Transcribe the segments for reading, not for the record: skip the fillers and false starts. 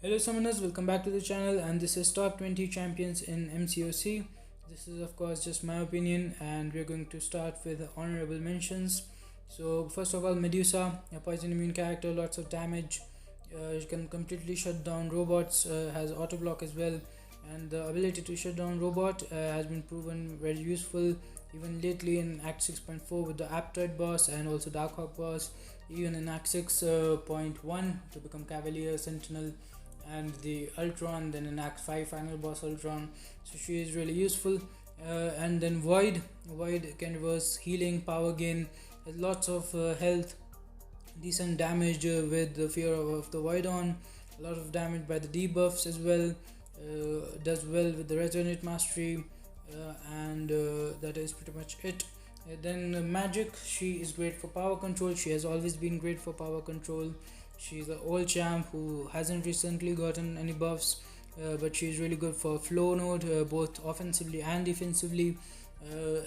Hello summoners, welcome back to the channel, and this is top 20 champions in MCOC. This is of course just my opinion, and we're going to start with honorable mentions. So first of all, Medusa, a poison immune character, lots of damage. She can completely shut down robots, has auto block as well, and the ability to shut down robot has been proven very useful even lately in Act 6.4 with the Aptoid boss and also Darkhawk boss, even in Act 6.1 to become Cavalier, Sentinel, and the Ultron, then in Act 5 final boss Ultron. So she is really useful. And then Void can reverse healing, power gain, has lots of health, decent damage with the fear of the Void on, a lot of damage by the debuffs as well. Does well with the Resonate Mastery, and that is pretty much it. Then Magic, she is great for power control. She has always been great for power control. She's an old champ who hasn't recently gotten any buffs, but she's really good for flow node, both offensively and defensively.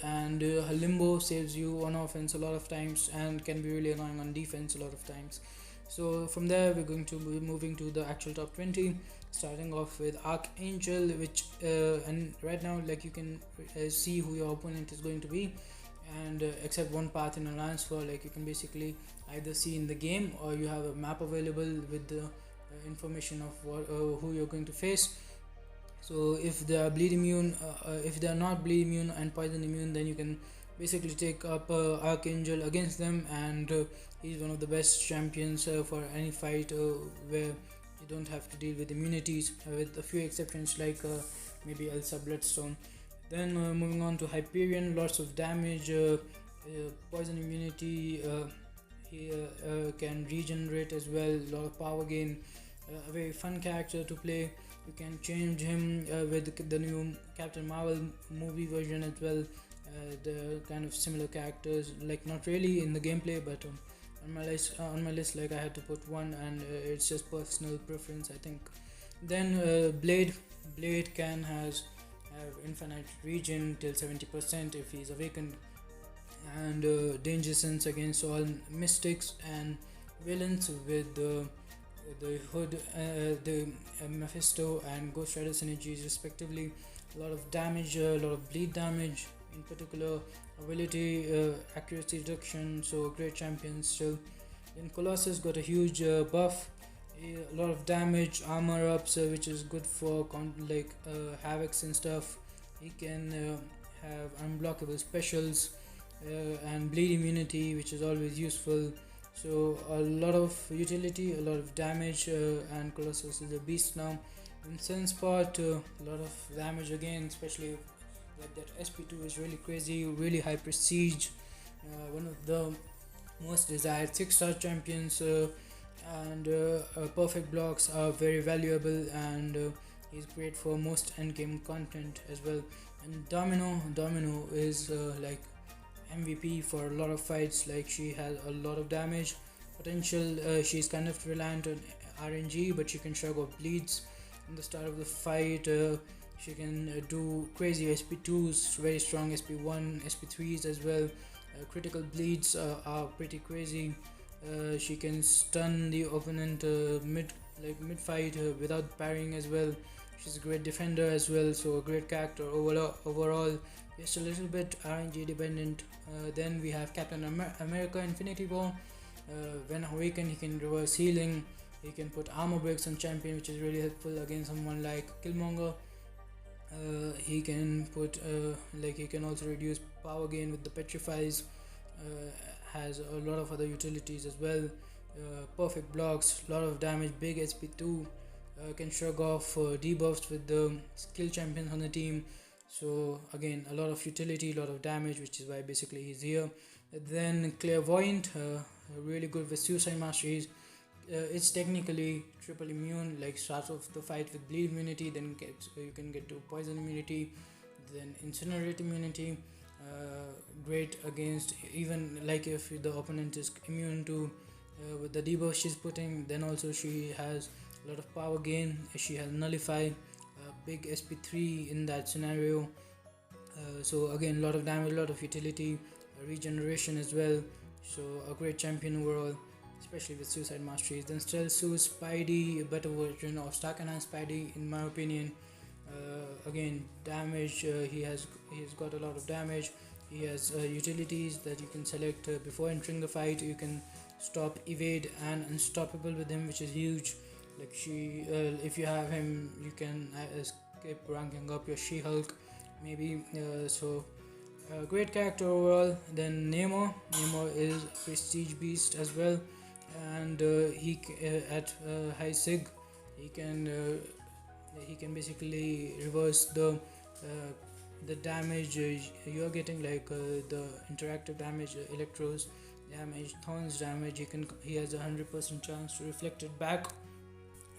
And her limbo saves you on offense a lot of times and can be really annoying on defense a lot of times. So from there we're going to be moving to the actual top 20, starting off with Archangel, which and right now like you can see who your opponent is going to be, and except one path in Alliance War, like you can basically either see in the game or you have a map available with the information of who you're going to face. So if they are bleed immune, if they are not bleed immune and poison immune, then you can basically take up Archangel against them, and he's one of the best champions for any fight where you don't have to deal with immunities, with a few exceptions like maybe Elsa Bloodstone. Then moving on to Hyperion, lots of damage, poison immunity. He can regenerate as well, a lot of power gain. A very fun character to play. You can change him with the new Captain Marvel movie version as well. The kind of similar characters, like not really in the gameplay, but on my list, like I had to put one, and it's just personal preference, I think. Then Blade can have infinite regen till 70% if he's awakened, and danger sense against all mystics and villains with the Hood, the Mephisto and Ghost Rider synergies respectively. A lot of damage, a lot of bleed damage in particular, ability, accuracy reduction, so great champion still. Then Colossus got a huge buff, a lot of damage, armor ups, which is good for havocs and stuff. He can have unblockable specials, and bleed immunity, which is always useful. So a lot of utility, a lot of damage, and Colossus is a beast now. In Sunspot, a lot of damage again, especially like that SP2 is really crazy, really high prestige, one of the most desired 6-star champions, and perfect blocks are very valuable, and he's great for most endgame content as well. And Domino is like MVP for a lot of fights. Like she has a lot of damage potential. She's kind of reliant on RNG, but she can shrug off bleeds in the start of the fight. She can do crazy SP2s, very strong SP1, SP3s as well. Critical bleeds are pretty crazy. She can stun the opponent mid fight without parrying as well. She's a great defender as well, so a great character overall. Just a little bit RNG dependent. Then we have Captain America Infinity War. When awakened, he can reverse healing. He can put armor breaks on champion, which is really helpful against someone like Killmonger. He can put he can also reduce power gain with the petrifies. Has a lot of other utilities as well. Perfect blocks, lot of damage, big SP2. Can shrug off debuffs with the skill champions on the team. So again, a lot of utility, a lot of damage, which is why basically he's here. Then Clairvoyant, really good with suicide masteries. It's technically triple immune, like starts off the fight with bleed immunity, then you can get to poison immunity, then incinerate immunity. Great against even like if the opponent is immune to with the debuff she's putting. Then also she has a lot of power gain. She has nullify, big SP3 in that scenario. So again, a lot of damage, a lot of utility, regeneration as well. So a great champion overall. especially with Suicide Masteries. Then still Sue Spidey, a better version of Stark and Spidey, in my opinion. Again, damage. He's got a lot of damage. He has utilities that you can select before entering the fight. You can stop, evade, and unstoppable with him, which is huge. Like if you have him, you can escape ranking up your She-Hulk, maybe. Great character overall. Then Namor is a prestige beast as well, and at high sig, he can he can basically reverse the damage you're getting, like the interactive damage, Electro's damage, Thorn's damage. He has 100% chance to reflect it back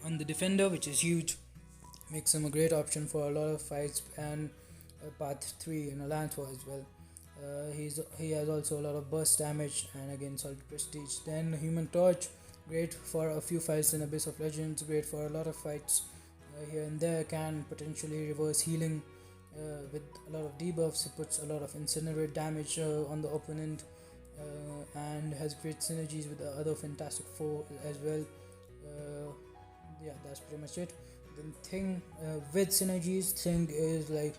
on the defender, which is huge. Makes him a great option for a lot of fights and path 3 in Alliance War as well. He has also a lot of burst damage and again solid prestige. Then Human Torch, great for a few fights in Abyss of Legends, great for a lot of fights here and there, can potentially reverse healing with a lot of debuffs. It puts a lot of incinerate damage on the opponent and has great synergies with the other Fantastic Four as well. Yeah, that's pretty much it. Then Thing, with synergies, Thing is like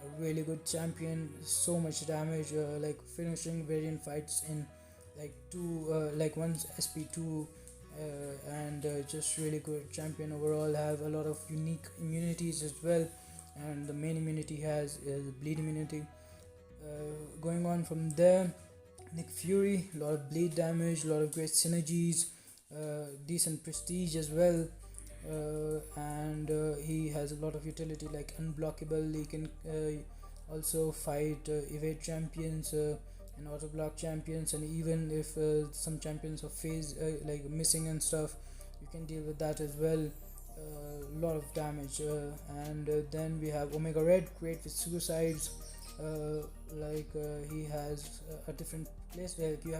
a really good champion. So much damage, like finishing variant fights in like one's SP2, and just really good champion overall. Have a lot of unique immunities as well, and the main immunity has is bleed immunity. Going on from there, Nick Fury, a lot of bleed damage, a lot of great synergies, decent prestige as well. And he has a lot of utility like unblockable. He can also fight evade champions and auto block champions, and even if some champions are phase like missing and stuff, you can deal with that as well. A lot of damage, and then we have Omega Red, great with suicides. He has a different place, like he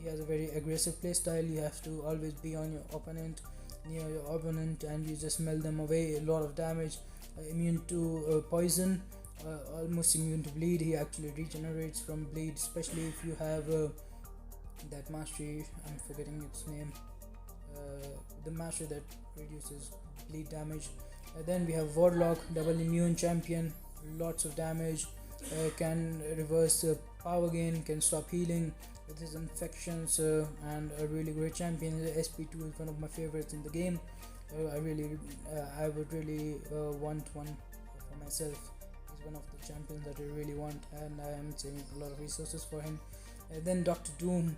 has a very aggressive play style. You have to always be on your opponent, near your opponent, and you just melt them away. A lot of damage, immune to poison, almost immune to bleed. He actually regenerates from bleed, especially if you have that mastery, I'm forgetting its name, the mastery that reduces bleed damage. Then we have Warlock, double immune champion, lots of damage, can reverse power gain, can stop healing with his infections, and a really great champion. SP2 is one of my favorites in the game. I would really want one for myself. He's one of the champions that I really want, and I am saving a lot of resources for him. Then Doctor Doom,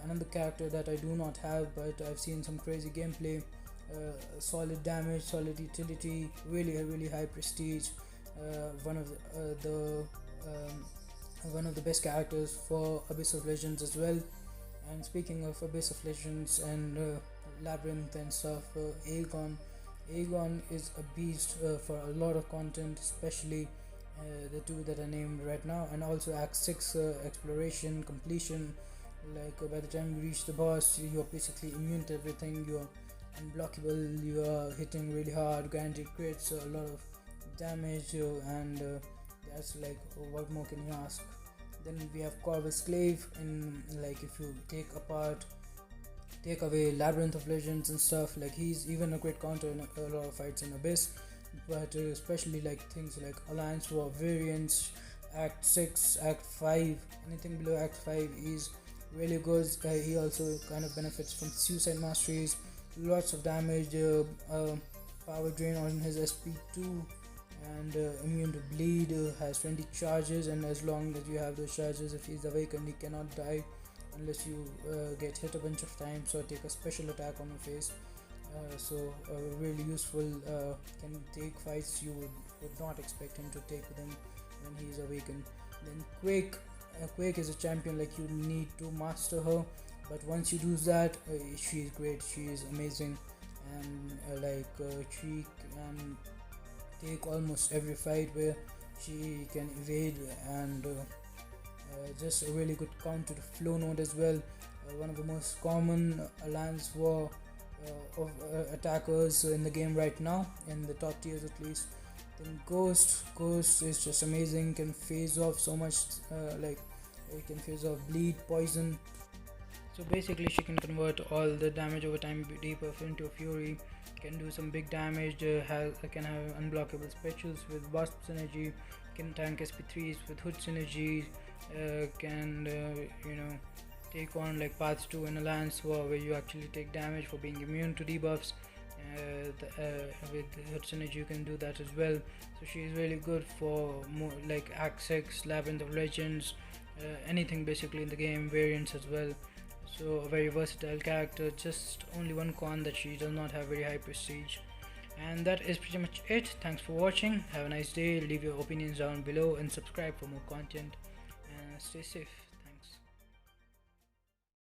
another character that I do not have, but I've seen some crazy gameplay. Solid damage, solid utility, really high prestige. One of the best characters for Abyss of Legends as well. And speaking of Abyss of Legends and Labyrinth and stuff, Aegon is a beast for a lot of content, especially the two that I named right now, and also Act 6 exploration completion. Like by the time you reach the boss, you're basically immune to everything. You're unblockable, you are hitting really hard, guaranteed crits, a lot of damage, and that's like, what more can you ask? Then we have Corvus Clave, and like if you take away Labyrinth of Legends and stuff, like he's even a great counter in a lot of fights in Abyss, but especially like things like Alliance War variants, Act 6, Act 5, anything below Act 5 is really good. He also kind of benefits from Suicide Masteries, lots of damage, power drain on his SP2, and immune to bleed, has 20 charges, and as long as you have those charges, if he's awakened, he cannot die unless you get hit a bunch of times or take a special attack on your face. Really useful, can take fights you would not expect him to take with him when he is awakened. Then Quake is a champion, like you need to master her, but once you do that, she is great, she is amazing, and she can take almost every fight where she can evade, and just a really good counter to Flow Node as well. One of the most common Alliance War of attackers in the game right now, in the top tiers at least. Then Ghost is just amazing, can phase off so much, like he can phase off bleed, poison, So basically she can convert all the damage over time debuff into a fury, can do some big damage, can have unblockable specials with Wasp synergy, can tank SP3s with Hood synergy, can take on like Path 2 in Alliance War where you actually take damage for being immune to debuffs. With Hood synergy you can do that as well. So she is really good for more like Act 6, Labyrinth of Legends, anything basically in the game, variants as well. So a very versatile character, just only one con that she does not have very high prestige. And that is pretty much it. Thanks for watching, have a nice day, leave your opinions down below and subscribe for more content, and stay safe.